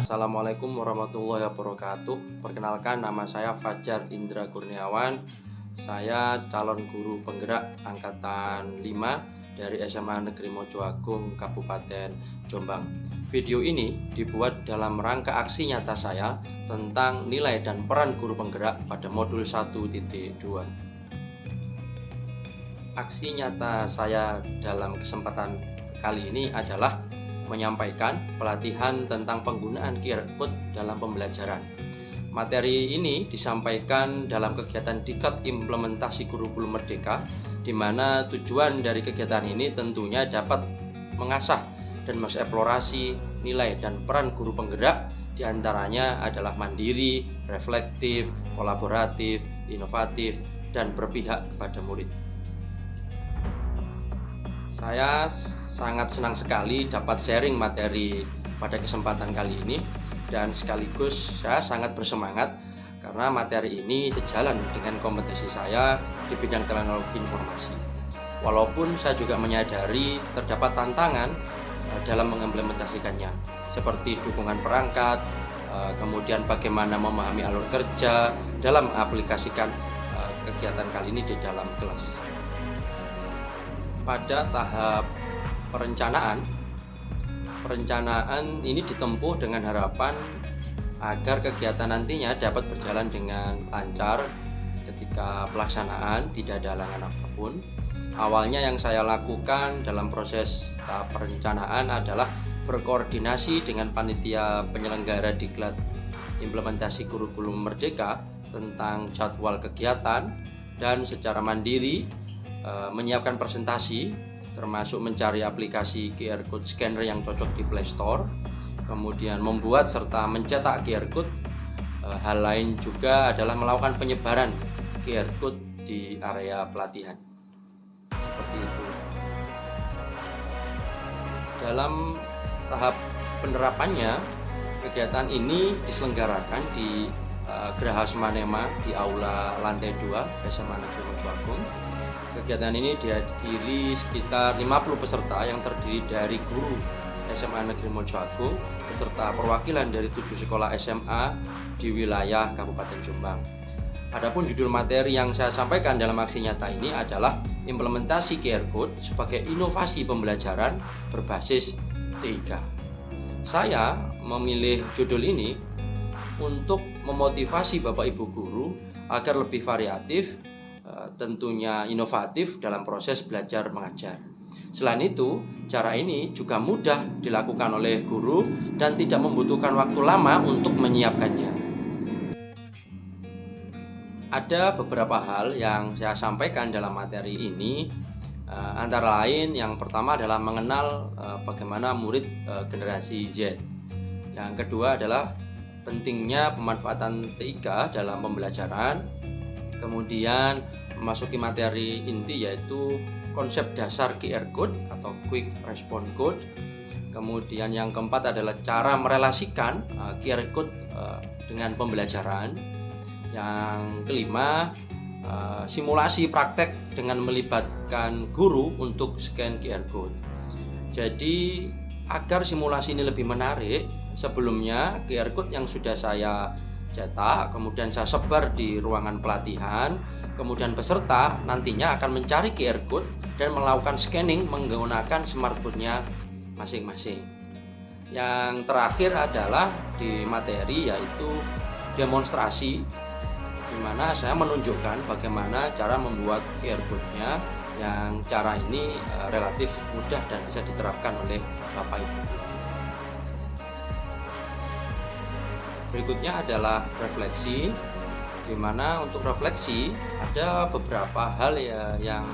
Assalamualaikum warahmatullahi wabarakatuh. Perkenalkan, nama saya Fajar Indra Kurniawan. Saya calon guru penggerak angkatan 5 dari SMA Negeri Mojoagung, Kabupaten Jombang. Video ini dibuat dalam rangka aksi nyata saya tentang nilai dan peran guru penggerak pada modul 1.2. Aksi nyata saya dalam kesempatan kali ini adalah menyampaikan pelatihan tentang penggunaan QR Code dalam pembelajaran. Materi ini disampaikan dalam kegiatan Diklat Implementasi Kurikulum Merdeka, di mana tujuan dari kegiatan ini tentunya dapat mengasah dan mengeksplorasi nilai dan peran guru penggerak, diantaranya adalah mandiri, reflektif, kolaboratif, inovatif, dan berpihak kepada murid. Saya sangat senang sekali dapat sharing materi pada kesempatan kali ini, dan sekaligus saya sangat bersemangat karena materi ini sejalan dengan kompetensi saya di bidang teknologi informasi. Walaupun saya juga menyadari terdapat tantangan dalam mengimplementasikannya, seperti dukungan perangkat, kemudian bagaimana memahami alur kerja dalam aplikasikan kegiatan kali ini di dalam kelas. Pada tahap perencanaan ini ditempuh dengan harapan agar kegiatan nantinya dapat berjalan dengan lancar ketika pelaksanaan, tidak ada halangan apapun. Awalnya yang saya lakukan dalam proses tahap perencanaan adalah berkoordinasi dengan panitia penyelenggara Diklat Implementasi Kurikulum Merdeka tentang jadwal kegiatan, dan secara mandiri menyiapkan presentasi, termasuk mencari aplikasi QR Code scanner yang cocok di Play Store, kemudian membuat serta mencetak QR Code. Hal lain juga adalah melakukan penyebaran QR Code di area pelatihan. Seperti itu. Dalam tahap penerapannya, kegiatan ini diselenggarakan di Geraha Semanema di Aula Lantai 2 SMA Negeri Mojoagung. Kegiatan ini dihadiri sekitar 50 peserta yang terdiri dari guru SMA Negeri Mojoagung beserta perwakilan dari 7 sekolah SMA di wilayah Kabupaten Jombang. Adapun judul materi yang saya sampaikan dalam aksi nyata ini adalah implementasi QR Code sebagai inovasi pembelajaran berbasis TIK. Saya memilih judul ini untuk memotivasi Bapak Ibu guru agar lebih variatif, tentunya inovatif dalam proses belajar mengajar. Selain itu, cara ini juga mudah dilakukan oleh guru dan tidak membutuhkan waktu lama untuk menyiapkannya. Ada beberapa hal yang saya sampaikan dalam materi ini, antara lain yang pertama adalah mengenal bagaimana murid generasi Z. Yang kedua adalah pentingnya pemanfaatan TIK dalam pembelajaran. Kemudian memasuki materi inti, yaitu konsep dasar QR Code atau Quick Response Code. Kemudian yang keempat adalah cara merelasikan QR Code dengan pembelajaran. Yang kelima, simulasi praktek dengan melibatkan guru untuk scan QR Code. Jadi agar simulasi ini lebih menarik, sebelumnya QR Code yang sudah saya cetak kemudian saya sebar di ruangan pelatihan, kemudian peserta nantinya akan mencari QR Code dan melakukan scanning menggunakan smartphone-nya masing-masing. Yang terakhir adalah di materi, yaitu demonstrasi, di mana saya menunjukkan bagaimana cara membuat QR Code-nya, yang cara ini relatif mudah dan bisa diterapkan oleh Bapak Ibu. Berikutnya adalah refleksi, di mana untuk refleksi ada beberapa hal yang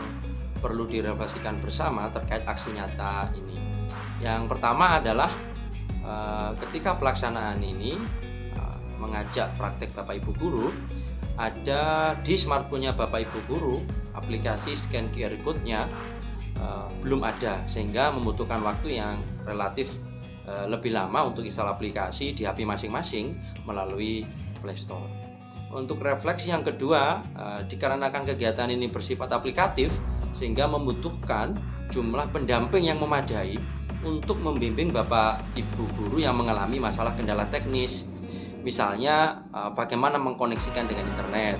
perlu direfleksikan bersama terkait aksi nyata ini. Yang pertama adalah ketika pelaksanaan ini mengajak praktek Bapak Ibu guru, ada di smartphone-nya Bapak Ibu guru aplikasi scan QR Code-nya belum ada, sehingga membutuhkan waktu yang relatif lebih lama untuk install aplikasi di HP masing-masing melalui Play Store. Untuk refleksi yang kedua, dikarenakan kegiatan ini bersifat aplikatif sehingga membutuhkan jumlah pendamping yang memadai, untuk membimbing Bapak Ibu guru yang mengalami masalah kendala teknis. Misalnya bagaimana mengkoneksikan dengan internet,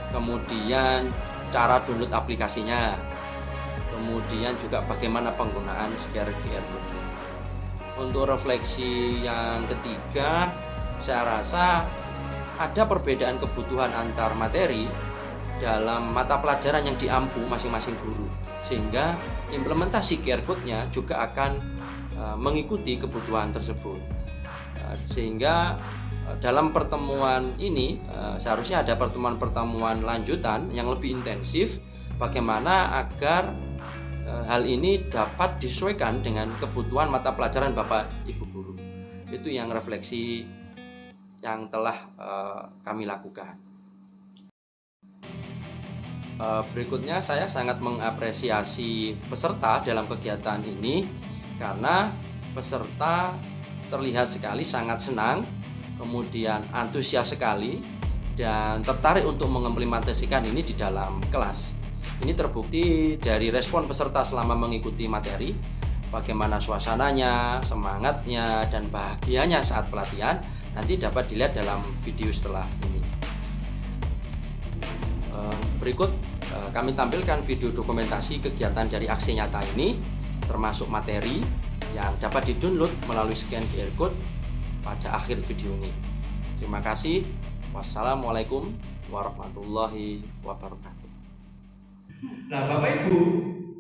kemudian cara download aplikasinya, kemudian juga bagaimana penggunaan QR code. Untuk refleksi yang ketiga, saya rasa ada perbedaan kebutuhan antar materi dalam mata pelajaran yang diampu masing-masing guru, sehingga implementasi QR code-nya juga akan mengikuti kebutuhan tersebut. Sehingga dalam pertemuan ini seharusnya ada pertemuan-pertemuan lanjutan yang lebih intensif, bagaimana agar hal ini dapat disesuaikan dengan kebutuhan mata pelajaran Bapak Ibu guru. Itu yang refleksi yang telah kami lakukan. Berikutnya, saya sangat mengapresiasi peserta dalam kegiatan ini karena peserta terlihat sekali sangat senang, kemudian antusias sekali, dan tertarik untuk mengimplementasikan ini di dalam kelas. Ini terbukti dari respon peserta selama mengikuti materi, bagaimana suasananya, semangatnya, dan bahagianya saat pelatihan. Nanti dapat dilihat dalam video setelah ini. Berikut kami tampilkan video dokumentasi kegiatan dari aksi nyata ini, termasuk materi yang dapat di-download melalui scan QR code pada akhir video ini. Terima kasih. Wassalamualaikum warahmatullahi wabarakatuh. Nah, Bapak Ibu,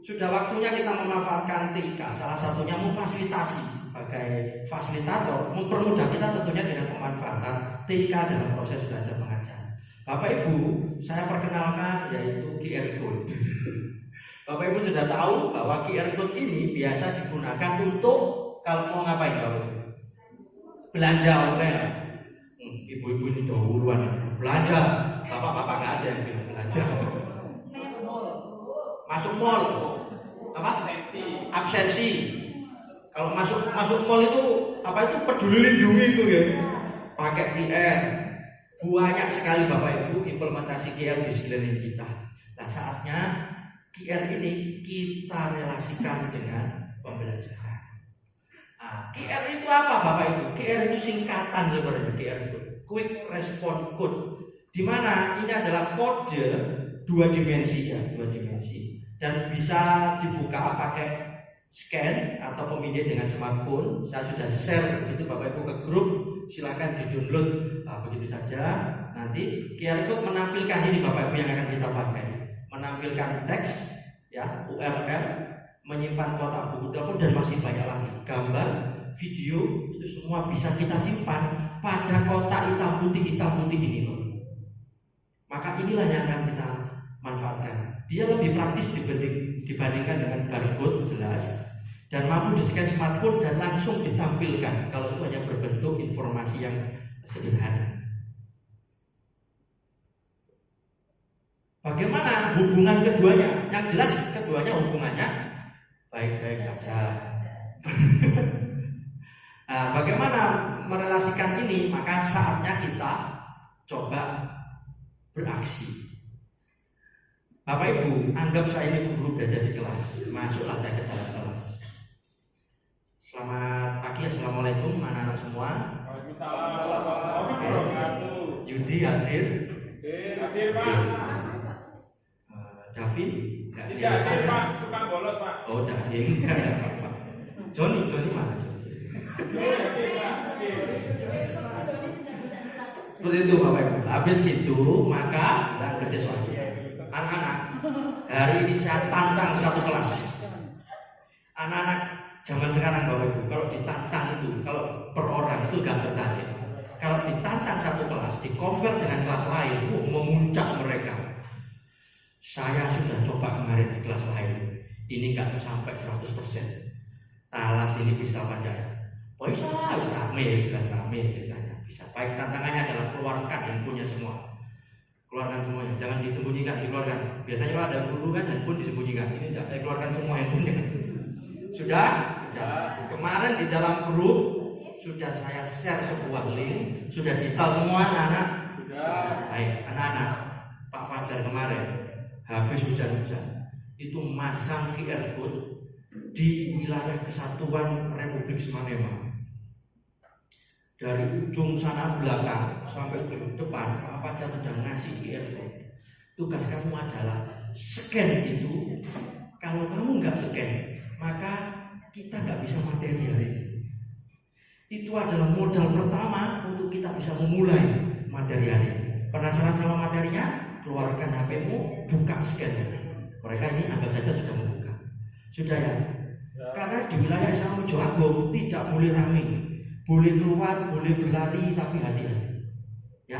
sudah waktunya kita memanfaatkan TIK. Salah satunya memfasilitasi sebagai fasilitator, mempermudah kita tentunya dengan pemanfaatan TIK dalam proses belajar mengajar. Bapak Ibu, saya perkenalkan yaitu QR code. Bapak Ibu sudah tahu bahwa QR code ini biasa digunakan untuk kalau mau ngapain Bapak Ibu? Belanja online. Ibu-ibu ini dahuluan belanja. Bapak-bapak nggak ada yang bilang belanja. Masuk mall. Apa? Absensi. Kalau masuk mall itu apa itu peduli lindungi itu ya. Pakai QR. Banyak sekali Bapak Ibu implementasi QR di sekeliling kita. Nah, saatnya QR ini kita relasikan dengan pembelajaran. Nah, QR itu apa Bapak Ibu? QR itu singkatan sebenarnya QR itu. Quick Response Code. Di mana ini adalah kode dua dimensi dan bisa dibuka pakai scan atau pemindai dengan smartphone. Saya sudah share itu Bapak Ibu ke grup, silahkan di-download. Begitu saja. Nanti QR code menampilkan ini Bapak Ibu yang akan kita pakai, menampilkan teks, ya, URL, menyimpan kotak buku telepon, dan masih banyak lagi gambar, video, itu semua bisa kita simpan pada kotak hitam putih ini loh. Maka inilah yang akan kita manfaatkan. Dia lebih praktis dibandingkan dengan barcode jelas, dan mampu di-scan smartphone dan langsung ditampilkan. Kalau itu hanya berbentuk informasi yang sederhana. Bagaimana hubungan keduanya? Yang jelas keduanya hubungannya baik-baik saja. Nah, bagaimana merelasikan ini? Maka saatnya kita coba beraksi. Bapak Ibu, anggap saya ini guru berada di kelas. Masuklah saya ke dalam kelas. Selamat pagi, assalamualaikum anak-anak semua. Waalaikumsalam warahmatullahi wabarakatuh. Yudi hadir. Hadir Pak. Davin? Tidak hadir Pak, suka bolos Pak. Oh, Davin. Joni mana Joni? Hadir Pak, hadir. Seperti itu Bapak Ibu. Habis itu maka ke sesuatu. Anak-anak, hari ini saya tantang satu kelas. Anak-anak zaman sekarang Bapak Ibu, kalau ditantang itu, kalau per orang itu gak bertahan. Kalau ditantang satu kelas, di-compare dengan kelas lain, memuncak mereka. Saya sudah coba kemarin di kelas lain, ini gak sampai 100%. Talas ini bisa pada ya? Bisa, rame biasanya. Bisa. Baik, tantangannya adalah keluarkan handphonenya semua. Keluarkan semuanya, jangan disembunyikan, dikeluarkan. Biasanya kalau ada guru kan handphone disembunyikan. Ini tidak, saya keluarkan semua handphonenya. Sudah. Kemarin di dalam grup sudah saya share sebuah link, sudah di-install semua anak-anak. Sudah. Baik, anak-anak. Pak Fajar kemarin habis hujan-hujan itu masang QR code di wilayah Kesatuan Republik Semanema. Dari ujung sana belakang sampai ujung depan, Pak Fajar sudah ngasih QR code. Tugas kamu adalah scan itu. Kalau kamu nggak scan, maka kita nggak bisa materi hari ini. Itu adalah modal pertama untuk kita bisa memulai materi hari ini. Penasaran sama materinya? Keluarkan HP-mu, buka scan. Mereka ini anggap saja sudah membuka. Sudah ya? Karena di wilayah Islam Mojo Agung tidak boleh ramai. Boleh keluar, boleh berlari, tapi hati-hati. Ya.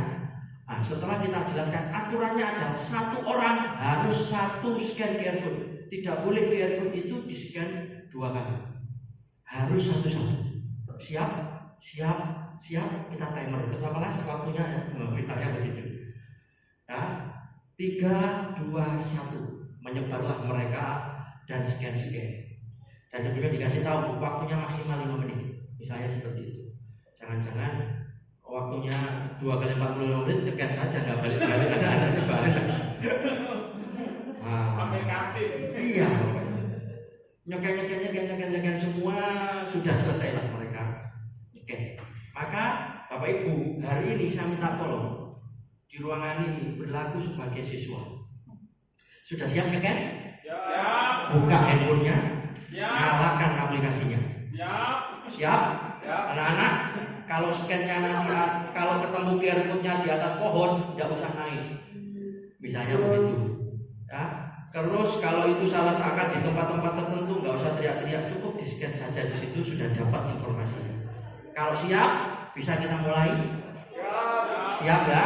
Nah, setelah kita jelaskan aturannya adalah satu orang harus satu scan QR code. Tidak boleh QR code itu di scan 2 kali. Harus satu-satu. Siap, siap, siap. Kita timer. Ketua kelas waktunya ya. Misalnya begitu. Ya. 3, 2, 1. Menyebarlah mereka dan scan-scan. Dan tentunya dikasih tahu waktunya maksimal 5 menit. Misalnya seperti itu. Jangan-jangan waktunya 2 kali 45 menit tekan saja nggak balik-balik ada balik. Pakai kantin. Iya. Nyeken semua sudah selesai lah mereka. Oke. Maka Bapak Ibu hari ini saya minta tolong di ruangan ini berlaku sebagai siswa. Sudah siap nyeken? Siap. Buka handphonenya. Siap. Nyalakan aplikasinya. Siap. Siap? Anak-anak, kalau scan-nya nanti kalau ketemu QR code-nya di atas pohon, tidak usah naik. Misalnya begitu. Ya. Terus kalau itu salah letakkan di tempat-tempat tertentu, nggak usah teriak-teriak, cukup di scan saja di situ sudah dapat informasinya. Kalau siap, bisa kita mulai. Siap ya?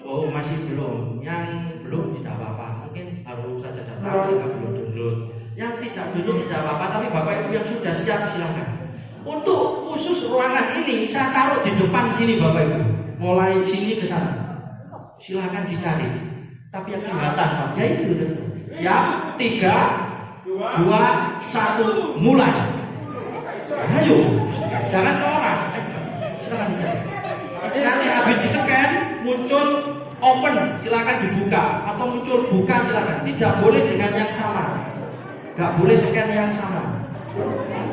Oh masih belum. Yang belum tidak apa-apa. Mungkin baru saja datang sehingga belum download. Yang tidak dulu tidak apa-apa, tapi Bapak Ibu yang sudah siap silakan. Untuk khusus ruangan ini saya taruh di depan sini Bapak Ibu. Mulai sini ke sana. Silakan dicari. Tapi yang kelihatan ya itu. Siap? 3, 2, 1, mulai. Ayo, jangan ke orang. Silakan dicari. Nanti habis di-scan muncul open, silakan dibuka atau muncul buka silakan. Tidak boleh dengan yang sama. Gak boleh scan yang sama.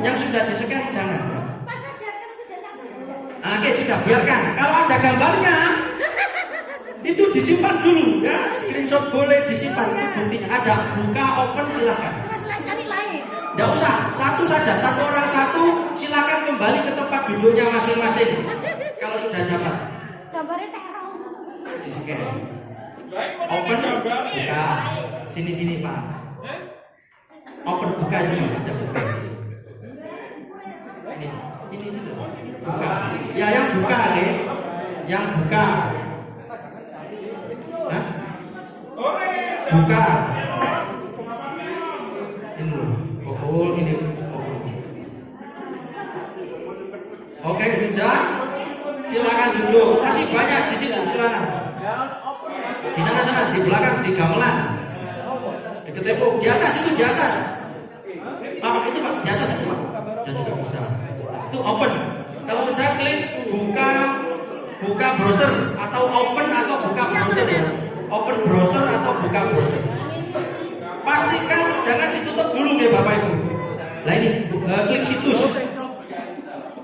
Yang sudah di-scan jangan. Oke sudah biarkan. Kalau ada gambarnya itu disimpan dulu ya. Screenshot boleh disimpan. Itu buktinya ada buka open silakan. Tidak usah satu saja. Satu orang satu. Silakan kembali ke tempat duduknya masing-masing. Kalau sudah dapat. Gambarnya terong. Di-scan. Open buka. Sini Pak. Open buka ini ada buka. Ini loh. Buka. Ya yang buka nih. Yang buka. Hah? Buka. Ini loh. Oh ini. Oke sudah. Silakan duduk. Masih banyak di situ silakan. Di sana di belakang di gamelan. Di tembok di atas itu di atas. Pak itu Pak di atas itu Pak. Dan juga bisa. Itu open. Kalau sudah klik buka browser atau open atau buka browser ya. Open browser atau buka browser. Pastikan jangan ditutup dulu ya Bapak Ibu. Nah ini klik situs.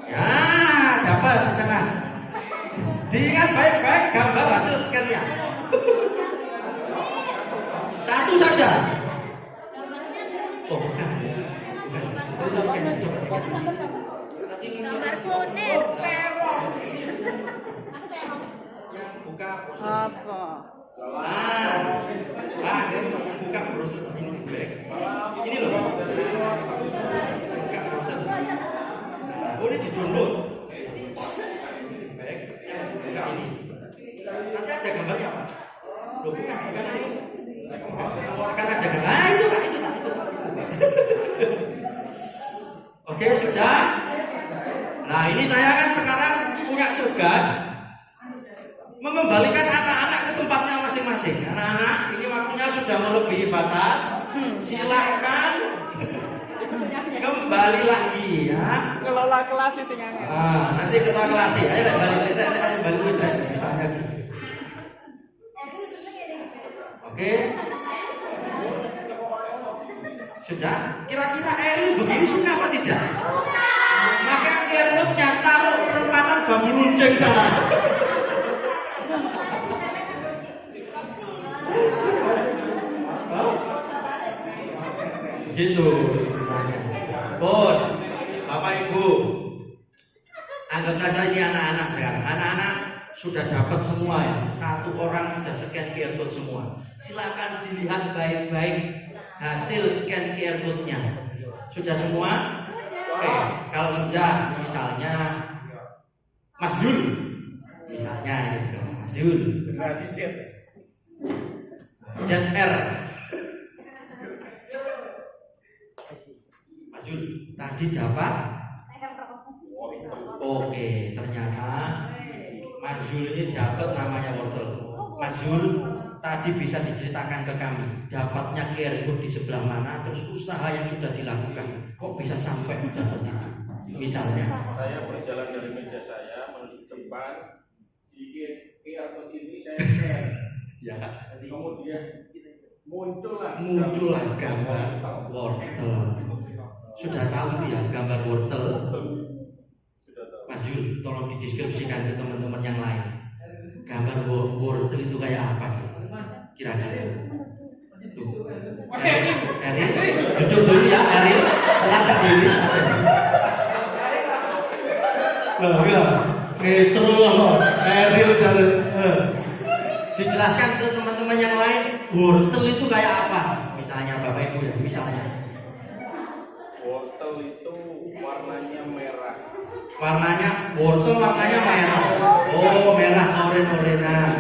Ya dapat di sana. Diingat baik-baik gambar hasil scan-nya. Satu saja. Oh bukan. Gambar kunir. Yang buka browser. Apa? Buka browser ini back. Ini loh. Buka browser. Oh ini di-download. Back. Yang buka ini. Nanti ada gambarnya Pak. Loh bukan ini. Akan ada gambar. Ah itu Pak, itu Pak. Oke sudah. Nah ini saya kan sekarang punya tugas mengembalikan anak-anak ke tempatnya masing-masing. Anak-anak ini waktunya sudah melebihi batas. Silakan kembali lagi ya. Kelola kelas sih ngangin. Nanti ketua kelas ya. Ayo kembali misalnya gitu. Oke. Sudah? Kira-kira Eril begini suka apa tidak? Maka earwoodnya taruh perempatan bambu runcing sana. Gitu ceritanya. Bon, Bapak Ibu, anggap saja ini anak-anak sekarang. Anak-anak sudah dapat semua ya. Satu orang sudah scan QR code semua. Silakan dilihat baik-baik hasil scan QR code-nya. Sudah semua? Oke, kalau sudah, misalnya Mas Yul, misalnya gitu, Mas Yul, Generasi Z. ZR. Mas Yul, tadi dapat? Oke, ternyata Mas Yul ini dapat namanya wortel. Mas Yul tadi bisa diceritakan ke kami dapatnya QR code di sebelah mana, terus usaha yang sudah dilakukan kok bisa sampai dapat itu. Misalnya Saya berjalan dari meja saya menuju depan, di QR code ini saya scan. ya Kemudian muncullah gambar wortel. Sudah tahu dia gambar wortel? Sudah tahu. Mas Yul, tolong dideskripsikan ke teman-teman yang lain. Gambar wortel itu kayak apa sih? Kira-kira. Tuh. Eril, duduk dulu ya, Eril. Telacak diri. Loh, ya. Terus Eril cari. Dijelaskan ke teman-teman yang lain, wortel itu kayak apa? Misalnya Bapak Ibu ya, misalnya. Wortel itu warnanya merah. Wortel warnanya merah. Oh, merah oren-orenan.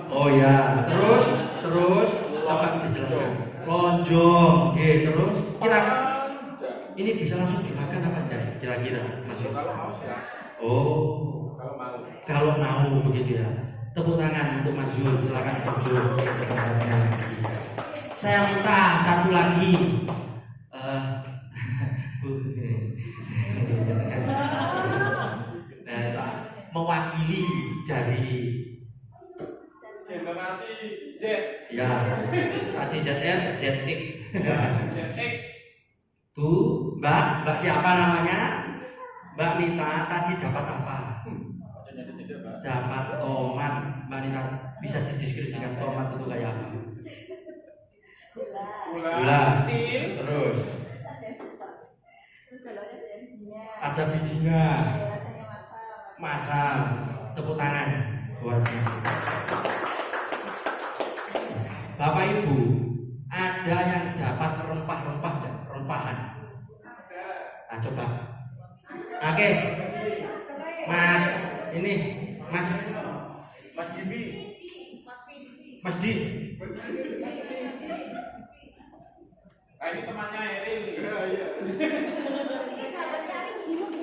Oh ya, terus coba dijelaskan. Lonjong, oke, terus kira ini bisa langsung dimakan apa enggak? Kira-kira masuk. Kalau mau ya. Oh, Kalau mau. mau begitu ya. Tepuk tangan untuk Mas Yul, silakan Mas Yul. Saya minta satu lagi. Mewakili dari Generasi Z. ya tadi ZR, ZX. ZX. Bu, Mbak siapa namanya? Mbak Nita tadi dapat apa? Dapat tomat. Mbak Nita bisa dideskripsikan tomat itu kayak apa? Gula. Terus ada bijinya. Masam. Tepuk tangan buatnya. Bapak Ibu, ada yang dapat rempah-rempah dan rempahan? Nah, coba. Oke. Mas, ini Mas Divi. Mas Di. Ini temannya Eril.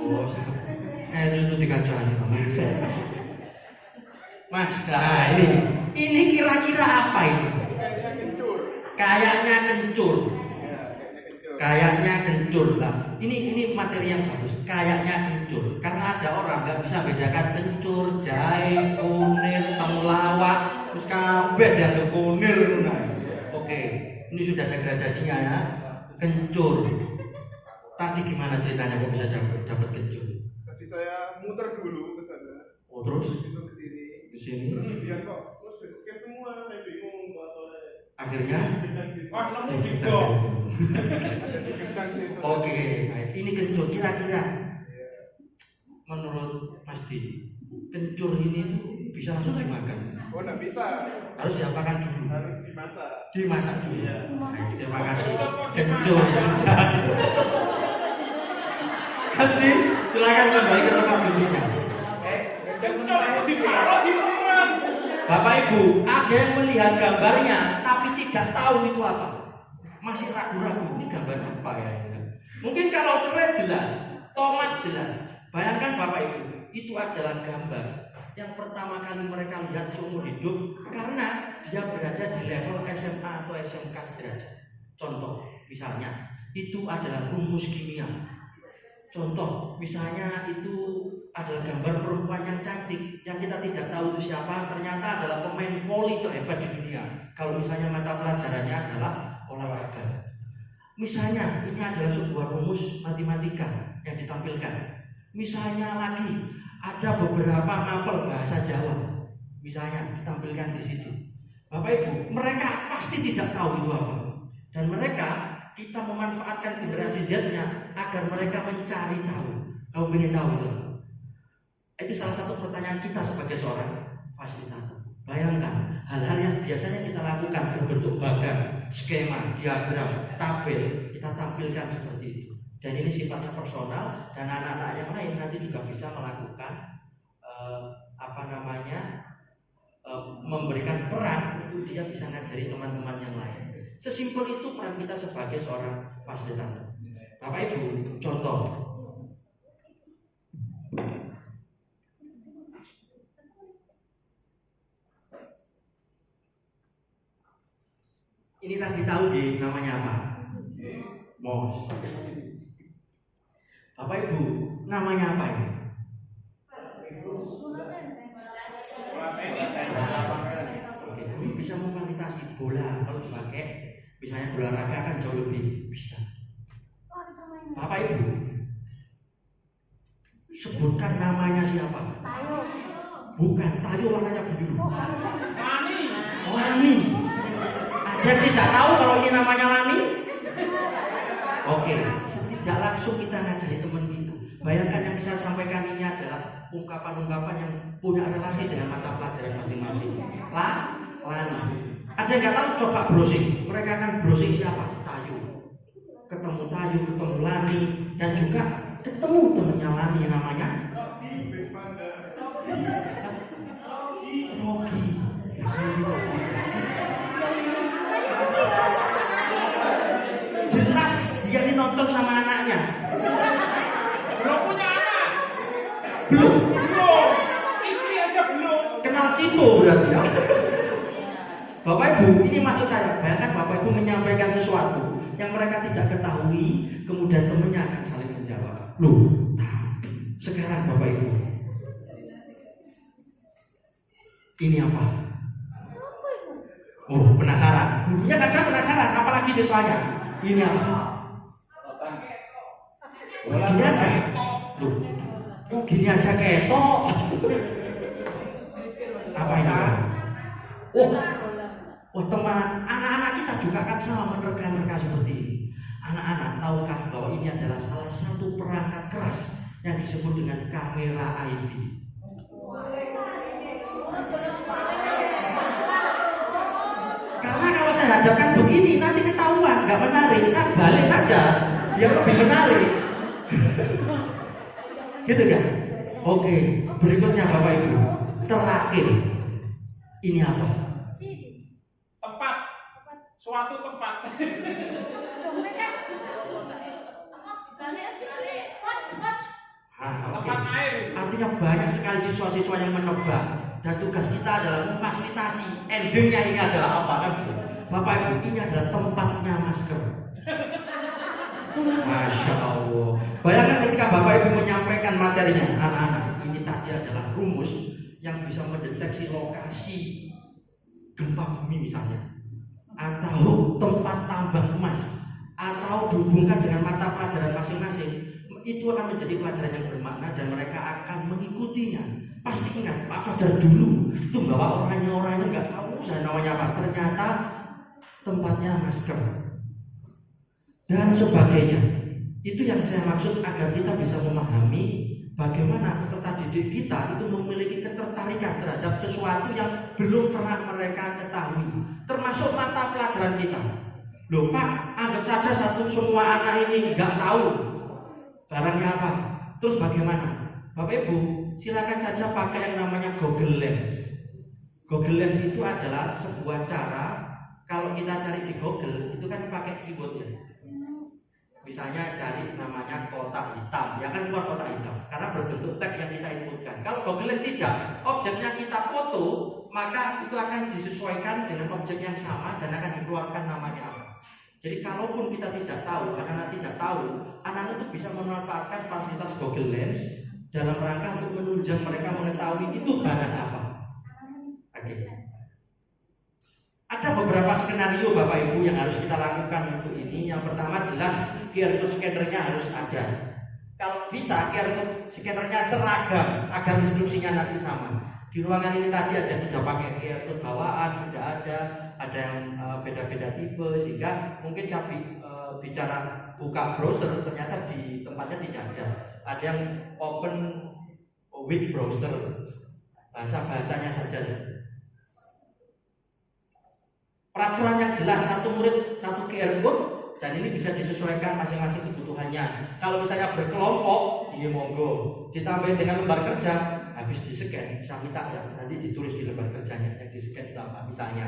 Oh, Eril itu dikacauin kamu. Mas, nah ini kira-kira apa ini? Kayaknya kencur lah. Ini materi yang bagus. Kayaknya kencur. Karena ada orang nggak bisa bedakan kencur, jahe, kunir, temulawak, terus kabeh yang kunir. Oke, ini sudah ada gradasinya ya. Kencur. Tadi gimana ceritanya kok bisa dapat kencur? Tadi saya muter dulu ke sana. Oh, terus Itu ke sini. ke sini. Terus lihat kok, terus skip semua. Saya bingung atau Akhirnya Wah, nemu di gol. Gendang situ. oke, ini kencur kira-kira Iya. menurut Mas Di, kencur ini tuh bisa langsung dimakan? Oh, nggak bisa. Harus diapakan dulu? Harus dimasak. Dimasak dulu. Iya. Terima kasih. Kencur ya sudah. Mas Di, silakan kembali ke tempat duduknya. Kencur itu ditaruh di emas. Bapak Ibu, ada yang melihat gambarnya tapi tidak tahu itu apa. Masih ragu-ragu, ini gambar apa ya? Mungkin kalau serai jelas, tomat jelas. Bayangkan Bapak Ibu, itu adalah gambar yang pertama kali mereka lihat seumur hidup karena dia berada di level SMA atau SMK sederajat. Contoh, misalnya itu adalah rumus kimia. Contoh, misalnya itu adalah gambar perempuan yang cantik yang kita tidak tahu itu siapa, ternyata adalah pemain voli terhebat di dunia. Kalau misalnya mata pelajarannya adalah olahraga. Misalnya ini adalah sebuah rumus matematika yang ditampilkan. Misalnya lagi ada beberapa mapel bahasa Jawa, misalnya ditampilkan di situ. Bapak Ibu, mereka pasti tidak tahu itu apa. Dan mereka, kita memanfaatkan generasi Z-nya agar mereka mencari tahu. Kamu ingin tahu itu? Itu salah satu pertanyaan kita sebagai seorang fasilitator. Bayangkan hal-hal yang biasanya kita lakukan berbentuk bagan, skema, diagram, tabel, kita tampilkan seperti itu. Dan ini sifatnya personal dan anak-anak yang lain nanti juga bisa melakukan memberikan peran untuk dia bisa ngajari teman-teman yang lain. Sesimpel itu peran kita sebagai seorang fasilitator. Bapak Ibu, contoh. Ini tadi tahu di namanya apa? MOS. Bapak Ibu, namanya apa ini? Oke, guru bisa memfasilitasi bola kalau dipakai, misalnya bola raga kan jauh lebih bisa. Bapak Ibu, sebutkan namanya siapa? Tayo. Bukan, tayo warnanya biru. Lani. Lani. Ada yang tidak tahu kalau ini namanya Lani? Oke, tidak langsung kita ngajari teman kita. Bayangkan yang saya sampaikan ini adalah ungkapan-ungkapan yang punya relasi dengan mata pelajaran masing-masing. Lani. Ada yang nggak tahu, coba browsing. Mereka akan browsing siapa? Tayo. Ketemu Tayo, ketemu Lani, dan juga ketemu temannya Lani namanya Rocky, Best Panda. Rocky. Jelas dia ini nonton sama anaknya. Belum punya anak. Belum. Belum. Istri aja belum. Kenal Cito berarti ya. Bapak Ibu, ini maksud saya. Bayangkan Bapak Ibu menyampaikan sesuatu yang mereka tidak ketahui, kemudian temannya akan saling menjawab. Loh, sekarang Bapak Ibu, ini apa? Oh, penasaran. Gurunya kadang penasaran, apalagi siswanya. Ini apa? Oh, gini aja. Loh, oh gini aja ketok. Apa ini? Oh teman, anak-anak kita juga akan sama menerka-nerka seperti ini. Anak-anak, tahukah bahwa ini adalah salah satu perangkat keras yang disebut dengan kamera IP? Karena kalau saya hadapkan begini, nanti ketahuan, nggak menarik. Saya balik saja, biar lebih menarik. Gitu kan? Oke, berikutnya Bapak Ibu. Terakhir, ini apa? Tempat. Suatu tempat. Tempat air. Artinya banyak sekali siswa-siswa yang menebak, dan tugas kita adalah memfasilitasi. Endingnya ini adalah apa kan? Bapak Ibu, ini adalah tempatnya masker. Masya Allah. Bayangkan ketika Bapak Ibu menyampaikan materinya, anak-anak, ini tadi adalah rumus yang bisa mendeteksi lokasi gempa bumi misalnya, atau tempat tambang emas, atau dihubungkan dengan mata pelajaran masing-masing. Itu akan menjadi pelajaran yang bermakna dan mereka akan mengikutinya. Pasti ingat, Pak Fajar dulu itu bawa orangnya nggak tahu saya namanya apa, ternyata tempatnya masker dan sebagainya. Itu yang saya maksud agar kita bisa memahami bagaimana peserta didik kita itu memiliki ketertarikan terhadap sesuatu yang belum pernah mereka ketahui, termasuk mata pelajaran kita. Loh Pak, anggap saja semua anak ini nggak tahu barangnya apa. Terus bagaimana? Bapak Ibu, silakan saja pakai yang namanya Google Lens. Google Lens itu adalah sebuah cara kalau kita cari di Google itu kan pakai keyboard ya. Misalnya cari namanya kotak hitam, ya kan keluar kotak hitam karena berbentuk tag yang kita inputkan. Kalau Google Lens tidak, objeknya kita foto, maka itu akan disesuaikan dengan objek yang sama dan akan dikeluarkan namanya apa. Jadi kalaupun kita tidak tahu, anak-anak tidak tahu, anak-anak itu bisa memanfaatkan fasilitas Google Lens dalam rangka untuk menunjang mereka mengetahui itu bahan apa. Oke. Ada beberapa skenario Bapak Ibu yang harus kita lakukan untuk ini. Yang pertama jelas QR code scannernya harus ada. Kalau bisa QR code scannernya seragam agar instruksinya nanti sama. Di ruangan ini tadi ada sudah pakai QR code bawaan, sudah ada yang beda-beda tipe, sehingga mungkin saya bicara buka browser ternyata di tempatnya tidak ada. Ada yang open with browser, bahasanya saja. Peraturan yang jelas, satu murid satu QR code, dan ini bisa disesuaikan masing-masing kebutuhannya. Kalau misalnya berkelompok, iya monggo. Ditambah dengan lembar kerja, habis di-scan, bisa minta ya, nanti ditulis di lembar kerjanya yang di-scan itu apa. Misalnya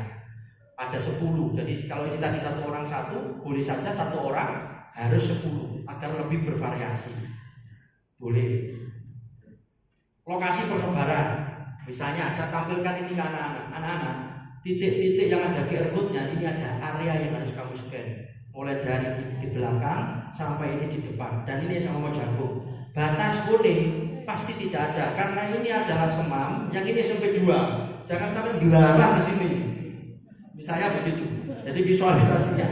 ada 10, jadi kalau ini tadi satu orang satu, boleh saja satu orang harus 10 agar lebih bervariasi. Boleh. Lokasi persebaran, misalnya saya tampilkan ini ke anak-anak. Titik-titik yang ada QR code-nya, ini ada area yang harus kamu scan. Mulai dari di belakang sampai ini di depan. Dan ini sama mau jago. Batas kuning pasti tidak ada karena ini adalah semam, yang ini sampai 2. Jangan sampai dilarang di sini. Misalnya begitu. Jadi visualisasinya.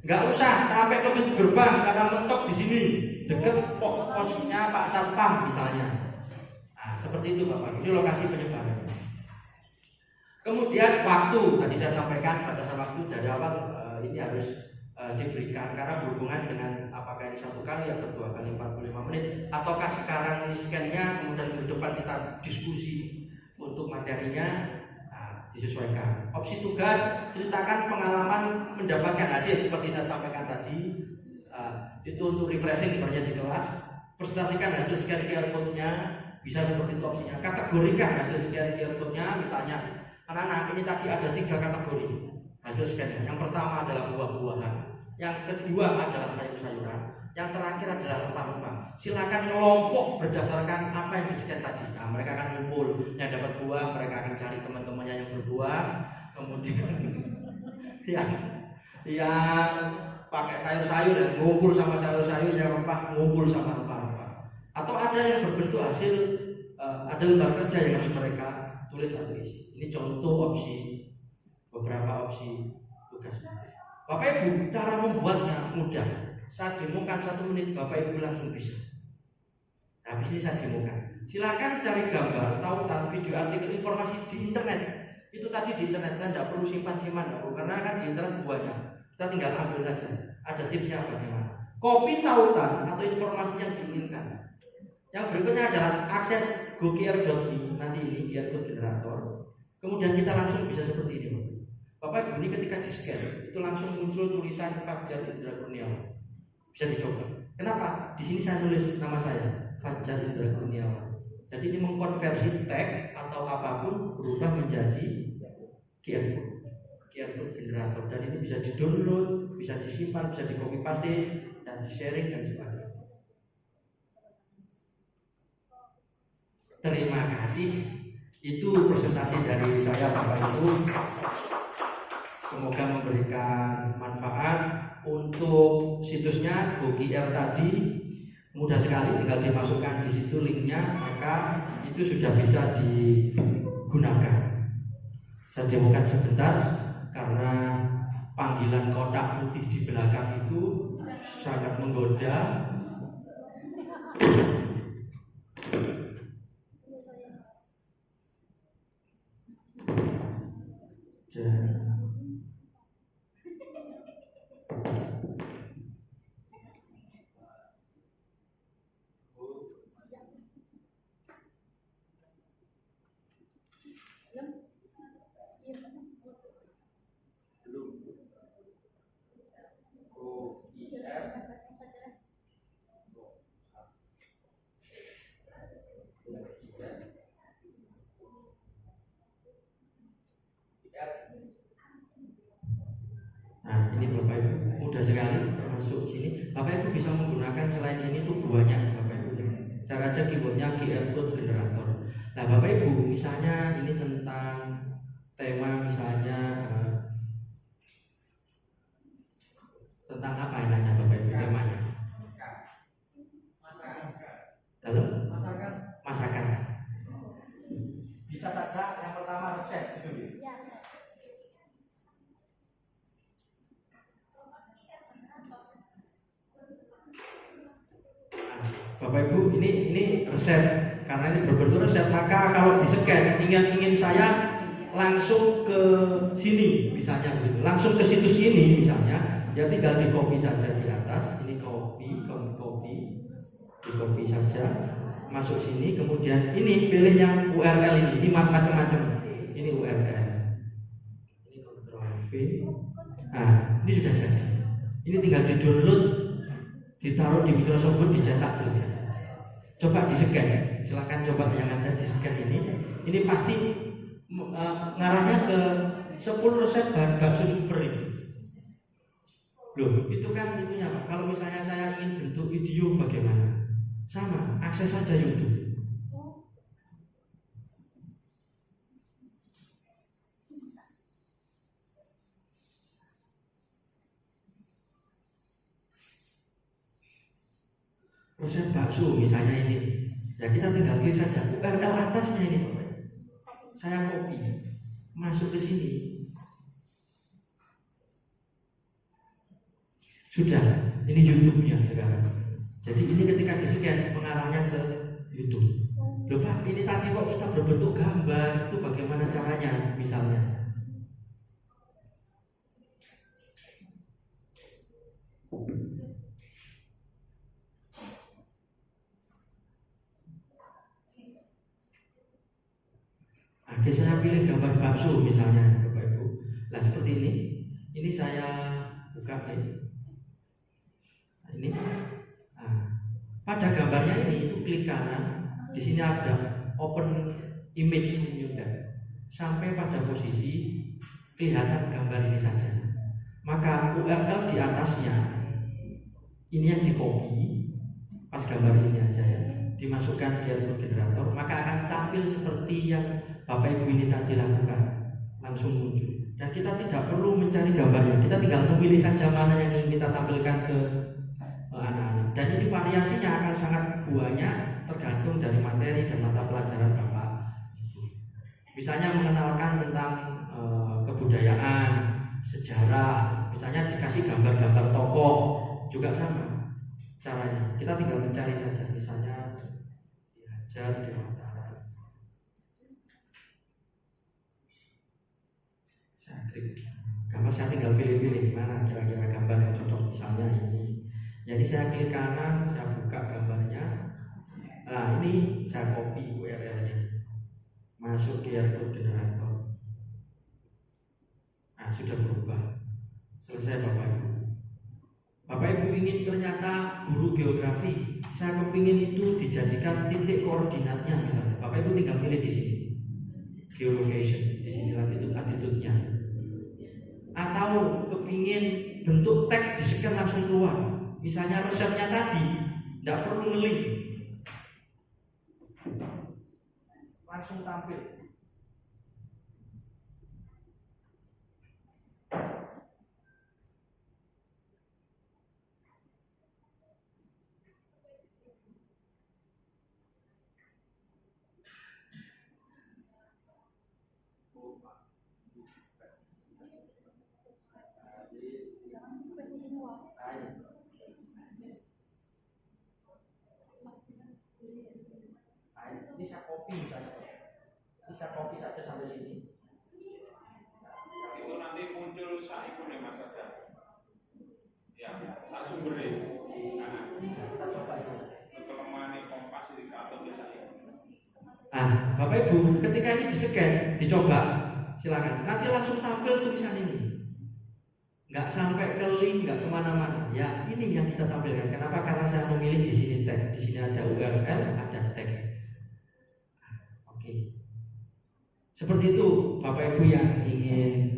Enggak usah sampai ke pintu gerbang karena mentok di sini dekat posnya Pak Satpam misalnya. Nah, seperti itu Bapak. Ini lokasi penyebaran. Kemudian waktu, tadi saya sampaikan pada saat waktu dari awal ini harus diberikan karena berhubungan dengan apakah ini 1 kali atau 2 kali 45 menit ataukah sekarang ini scan-nya kemudian ke depan kita diskusi untuk materinya, disesuaikan. Opsi tugas, ceritakan pengalaman mendapatkan hasil seperti saya sampaikan tadi, itu untuk refreshing sebenarnya di kelas. Presentasikan hasil scan QR code-nya, bisa seperti itu opsinya. Kategorikan hasil scan QR code-nya, misalnya anak-anak ini tadi ada 3 kategori hasil scan. Yang pertama adalah buah-buahan, yang kedua adalah sayur-sayuran, yang terakhir adalah rempah-rempah. Silakan kelompok berdasarkan apa yang di-scan tadi. Nah, mereka akan ngumpul, yang dapat buah mereka akan cari teman-temannya yang berbuah, kemudian yang pakai sayur-sayur dan ngumpul sama sayur-sayur, yang rempah ngumpul sama rempah-rempah. Atau ada yang berbentuk hasil, ada lembar kerja yang harus mereka tulis atau isi. Ini contoh opsi, beberapa opsi tugas. Bapak Ibu, cara membuatnya mudah. Saya demokan 1 menit, Bapak Ibu langsung bisa. Habis ini saya demokan. Silakan cari gambar, tautan, video, artikel, informasi di internet. Itu tadi di internet, saya tidak perlu simpan-simpan, karena kan di internet banyak. Kita tinggal ambil saja. Ada tipsnya bagaimana. Copy tautan atau informasi yang diinginkan. Yang berikutnya adalah akses GoQR.me, nanti ini QR code generator. Kemudian kita langsung bisa seperti ini, Bapak Ibu, ini ketika di-scan itu langsung muncul tulisan Fajar Indra Kurniawan. Bisa dicoba. Kenapa? Di sini saya nulis nama saya, Fajar Indra Kurniawan. Jadi ini mengkonversi tag atau apapun berubah menjadi QR code generator, dan ini bisa di-download, bisa disimpan, bisa di-copy paste dan di-sharing dan sebagainya. Terima kasih. Itu presentasi dari saya Bapak Ibu. Semoga memberikan manfaat. Untuk situsnya GoQR tadi mudah sekali, tinggal dimasukkan di situ linknya, maka itu sudah bisa digunakan. Saya demokan sebentar karena panggilan kotak putih di belakang itu sangat menggoda. Nah, ini Bapak Ibu mudah sekali masuk sini. Bapak Ibu bisa menggunakan selain ini tuh buahnya Bapak Ibu. Cara aja keyboardnya QR code generator. Nah Bapak Ibu, misalnya ini tentang tema misalnya tentang apa enaknya Bapak Ibu temanya? Masakan. Bisa saja yang pertama resep gitu. Bapak Ibu, ini resep. Karena ini berbentuk resep, maka kalau di-scan ingin saya langsung ke sini misalnya begitu, langsung ke situs ini misalnya, ya tinggal di copy saja di atas. Ini copy di copy saja, masuk sini, kemudian ini pilih yang URL ini macam-macam. Ini URL, ini Ctrl V. Nah, ini sudah jadi. Ini tinggal di download, ditaruh di Microsoft Word, dicetak, selesai. Coba di-scan, silakan coba yang ada di-scan ini pasti ngarahnya ke 10 resep bahan bakso super ini. Loh, itu kan itunya Pak. Kalau misalnya saya ingin bentuk video bagaimana? Sama, akses saja YouTube. Resep bakso misalnya ini, ya kita tinggal klik saja URL atasnya ini Bapak. Saya copy, masuk ke sini. Sudah, ini YouTube-nya sekarang. Jadi ini ketika di-scan mengarahnya ke YouTube. Loh Pak, ini tadi kok kita berbentuk gambar, itu bagaimana caranya misalnya? Oke, saya pilih gambar bakso misalnya Bapak Ibu. Nah seperti ini saya buka ini. Nah, ini. Nah, pada gambarnya ini itu klik kanan. Di sini ada open image new tab. Sampai pada posisi kelihatan gambar ini saja. Maka URL di atasnya ini yang di copy pas gambar ini aja ya. Dimasukkan ke output generator, maka akan tampil seperti yang Bapak Ibu ini tadi lakukan, langsung muncul. Dan kita tidak perlu mencari gambarnya, kita tinggal memilih saja mana yang ingin kita tampilkan ke anak-anak. Dan ini variasinya akan sangat banyak, tergantung dari materi dan mata pelajaran Bapak. Misalnya mengenalkan tentang kebudayaan, sejarah, misalnya dikasih gambar-gambar tokoh, juga sama caranya. Kita tinggal mencari saja, misalnya diajar di Mataram. Saya klik gambar, saya tinggal pilih-pilih mana kira-kira gambar yang cocok, misalnya ini. Jadi saya klik kanan, saya buka gambarnya. Nah ini saya copy URL-nya, masuk ke output generator. Nah sudah berubah, selesai Bapak Ibu. Bapak Ibu ingin ternyata guru geografi, saya kepingin itu dijadikan titik koordinatnya misalnya. Bapak Ibu tinggal pilih di sini, geolocation, di sini latitude-latitude-nya. Atau kepingin bentuk tag di-scan langsung keluar. Misalnya resepnya tadi, tidak perlu ngelik, langsung tampil. Ini saya copy misalnya. Ini saya copy saja sampai sini. Itu nanti muncul saikune Mas saja. Ya, sak sumbere. Nah, Kita coba ini. kelemahan kompas indikator ya saiki. Nah, Bapak Ibu, ketika ini di-scan, dicoba, silakan. Nanti langsung tampil tulisan ini. Nggak sampai ke link, nggak kemana-mana. Ya, ini yang kita tampilkan. Kenapa? Karena saya memilih di sini tag. Di sini ada URL, ada tag. Oke. Seperti itu, Bapak Ibu yang ingin